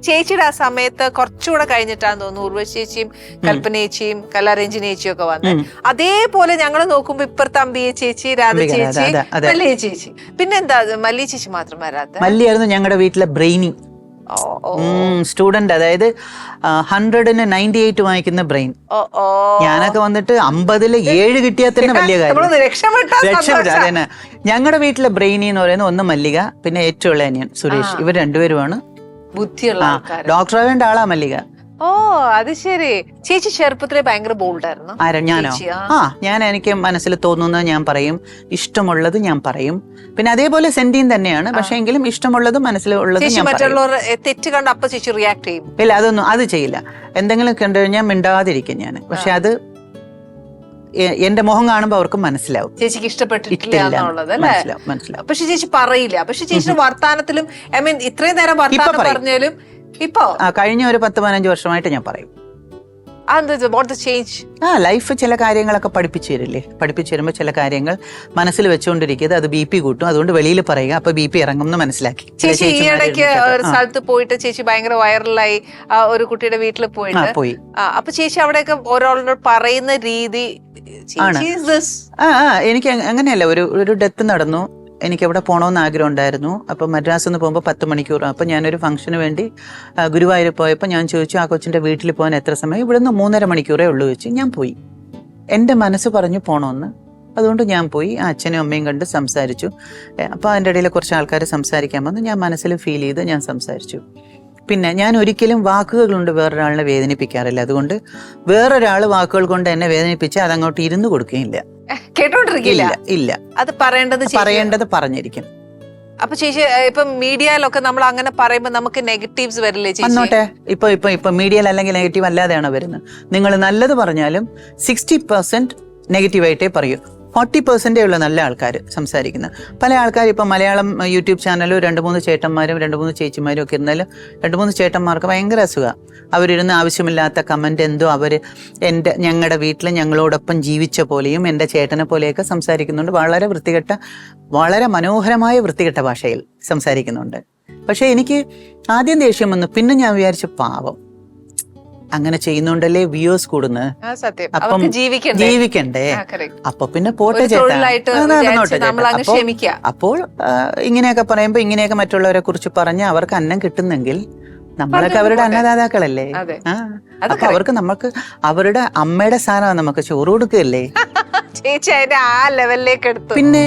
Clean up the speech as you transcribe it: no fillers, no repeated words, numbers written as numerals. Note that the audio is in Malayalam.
ചേച്ചിയുടെ ആ സമയത്ത് കുറച്ചുകൂടെ കഴിഞ്ഞിട്ടാന്ന് തോന്നുന്നു ഉർവശി ചേച്ചിയും കൽപ്പന ചേച്ചിയും കലാരഞ്ജിനി ചേച്ചിയും ഒക്കെ വന്നത്. അതേപോലെ ഞങ്ങൾ നോക്കുമ്പോ ഇപ്പുറത്തെ അമ്പിയെ ചേച്ചി, രാധ ചേച്ചി, മല്ലിയ ചേച്ചി, പിന്നെന്താ മല്ലിയ ചേച്ചി മാത്രം വരാത്ത? മല്ലിയായിരുന്നു ഞങ്ങളുടെ വീട്ടിലെ ബ്രെയിനി സ്റ്റുഡന്റ്, അതായത് 100-ന് 98 വാങ്ങിക്കുന്ന ബ്രെയിൻ. ഞാനൊക്കെ വന്നിട്ട് 50-ല് 7 കിട്ടിയാൽ തന്നെ വലിയ കാര്യം, രക്ഷപ്പെട്ടു. അതന്നെ ഞങ്ങളുടെ വീട്ടിലെ ബ്രെയിനി എന്ന് പറയുന്നത് ഒന്ന് മല്ലിക, പിന്നെ ഏറ്റവും ഉള്ള അനിയൻ സുരേഷ്. ഇവർ രണ്ടുപേരുമാണ് ബുദ്ധിയുള്ള ഡോക്ടർ ആവേണ്ട ആളാ മല്ലിക. ഓ അത് ശരി. ചേച്ചി ചെറുപ്പത്തിലെ ഭയങ്കര ബോൾഡായിരുന്നു. ഞാനോ? ഞാൻ എനിക്ക് മനസ്സിൽ തോന്നുന്നത് ഞാൻ പറയും, ഇഷ്ടമുള്ളത് ഞാൻ പറയും. പിന്നെ അതേപോലെ സെന്റിയും തന്നെയാണ്, പക്ഷെ എങ്കിലും ഇഷ്ടമുള്ളതും മനസ്സിലുള്ളത് മറ്റുള്ളവർ തെറ്റ് കണ്ട് അപ്പൊ ചേച്ചി റിയാക്ട് ചെയ്യും? ഇല്ല, അത് ചെയ്യില്ല. എന്തെങ്കിലും കണ്ടു കഴിഞ്ഞാൽ മിണ്ടാതിരിക്കും ഞാൻ. പക്ഷെ അത് എന്റെ മുഖം കാണുമ്പോ അവർക്ക് മനസ്സിലാവും ചേച്ചിക്ക് ഇഷ്ടപ്പെട്ടിട്ടില്ല എന്നുള്ളത് അല്ലേ? മനസ്സിലാവും. പക്ഷെ ചേച്ചി പറയില്ല. പക്ഷെ ചേച്ചിയുടെ വർത്താനത്തിലും ഇത്രയും നേരം വർത്താനം പറഞ്ഞാലും ഇപ്പൊ കഴിഞ്ഞ ഒരു 10-15 വർഷമായിട്ട് ഞാൻ പറയും. ലൈഫ് ചില കാര്യങ്ങളൊക്കെ പഠിപ്പിച്ചു തരില്ലേ? പഠിപ്പിച്ചു തരുമ്പോ ചില കാര്യങ്ങൾ മനസ്സിൽ വെച്ചുകൊണ്ടിരിക്കുന്നത് അത് BP കൂട്ടും. അതുകൊണ്ട് വെളിയിൽ പറയുക, അപ്പൊ BP ഇറങ്ങും എന്ന് മനസ്സിലാക്കി. ചേച്ചി ഈ ഇടയ്ക്ക് ഒരു സ്ഥലത്ത് പോയിട്ട് ചേച്ചി ഭയങ്കര വൈറലായി, ഒരു കുട്ടിയുടെ വീട്ടിൽ പോയി. അപ്പൊ ചേച്ചി അവിടെയൊക്കെ ഓരോരോട് പറയുന്ന രീതി എനിക്ക് അങ്ങനെയല്ല. ഒരു ഡെത്ത് നടന്നു, എനിക്ക് എവിടെ പോകണമെന്ന് ആഗ്രഹം ഉണ്ടായിരുന്നു. അപ്പം മദ്രാസിൽ നിന്ന് പോകുമ്പോൾ 10 മണിക്കൂർ. അപ്പം ഞാനൊരു ഫംഗ്ഷന് വേണ്ടി ഗുരുവായൂർ പോയപ്പോൾ ഞാൻ ചോദിച്ചു ആ കൊച്ചിൻ്റെ വീട്ടിൽ പോകാൻ എത്ര സമയം? ഇവിടുന്ന് 3.5 മണിക്കൂറേ ഉള്ളൂ വെച്ച് ഞാൻ പോയി. എൻ്റെ മനസ്സ് പറഞ്ഞു പോകണമെന്ന്. അതുകൊണ്ട് ഞാൻ പോയി അച്ഛനും അമ്മയും കണ്ട് സംസാരിച്ചു. അപ്പോൾ അതിൻ്റെ ഇടയിൽ കുറച്ച് ആൾക്കാർ സംസാരിക്കാൻ വന്നു. ഞാൻ മനസ്സിൽ ഫീൽ ചെയ്ത് ഞാൻ സംസാരിച്ചു. പിന്നെ ഞാൻ ഒരിക്കലും വാക്കുകൾ കൊണ്ട് വേറൊരാളിനെ വേദനിപ്പിക്കാറില്ല. അതുകൊണ്ട് വേറൊരാൾ വാക്കുകൾ കൊണ്ട് എന്നെ വേദനിപ്പിച്ചാൽ അതങ്ങോട്ട് ഇരുന്ന് കൊടുക്കുകയില്ല, കേട്ടോണ്ടിരിക്കില്ല. ഇല്ല, അത് പറയേണ്ടത് പറഞ്ഞിരിക്കും. അപ്പൊ ചേച്ചി ഇപ്പൊ മീഡിയയിലൊക്കെ നമ്മൾ അങ്ങനെ പറയുമ്പോ നമുക്ക് നെഗറ്റീവ്സ് വരില്ലേ? വന്നോട്ടെ. ഇപ്പൊ മീഡിയയിൽ അല്ലെങ്കിൽ നെഗറ്റീവ് അല്ലാതെയാണോ വരുന്നത്? നിങ്ങൾ നല്ലത് പറഞ്ഞാലും 60% നെഗറ്റീവായിട്ടേ പറയൂ. 40% ഉള്ള നല്ല ആൾക്കാർ സംസാരിക്കുന്നത്. പല ആൾക്കാർ ഇപ്പം മലയാളം യൂട്യൂബ് ചാനലും 2-3 ചേട്ടന്മാരും 2-3 ചേച്ചിമാരും ഒക്കെ ഇരുന്നാലും 2-3 ചേട്ടന്മാർക്ക് ഭയങ്കര അസുഖമാണ്. അവരിരുന്ന് ആവശ്യമില്ലാത്ത കമൻറ്റ് എന്തോ ഞങ്ങളുടെ വീട്ടിൽ ഞങ്ങളോടൊപ്പം ജീവിച്ച പോലെയും എൻ്റെ ചേട്ടനെ പോലെയൊക്കെ സംസാരിക്കുന്നുണ്ട്. വളരെ മനോഹരമായ വൃത്തികെട്ട ഭാഷയിൽ സംസാരിക്കുന്നുണ്ട്. പക്ഷേ എനിക്ക് ആദ്യം ദേഷ്യം വന്നു. പിന്നെ ഞാൻ വിചാരിച്ചു പാവം, അങ്ങനെ ചെയ്യുന്നുണ്ടല്ലേ വ്യൂസ് കൂടുന്നത്. അപ്പം ജീവിക്കണ്ടേ? അപ്പൊ പിന്നെ പോട്ടെ ചേട്ടാ. അപ്പോൾ ഇങ്ങനെയൊക്കെ പറയുമ്പോ ഇങ്ങനെയൊക്കെ മറ്റുള്ളവരെ കുറിച്ച് പറഞ്ഞ് അവർക്ക് അന്നം കിട്ടുന്നെങ്കിൽ നമ്മളൊക്കെ അവരുടെ അന്നദാതാക്കളല്ലേ? അപ്പൊ നമുക്ക് അവരുടെ അമ്മയുടെ സ്ഥാനം നമുക്ക് ചോറ് കൊടുക്കുകയല്ലേ? ചേച്ചി അതിന്റെ ആ ലെവലിലേക്ക് എടുത്തു. പിന്നെ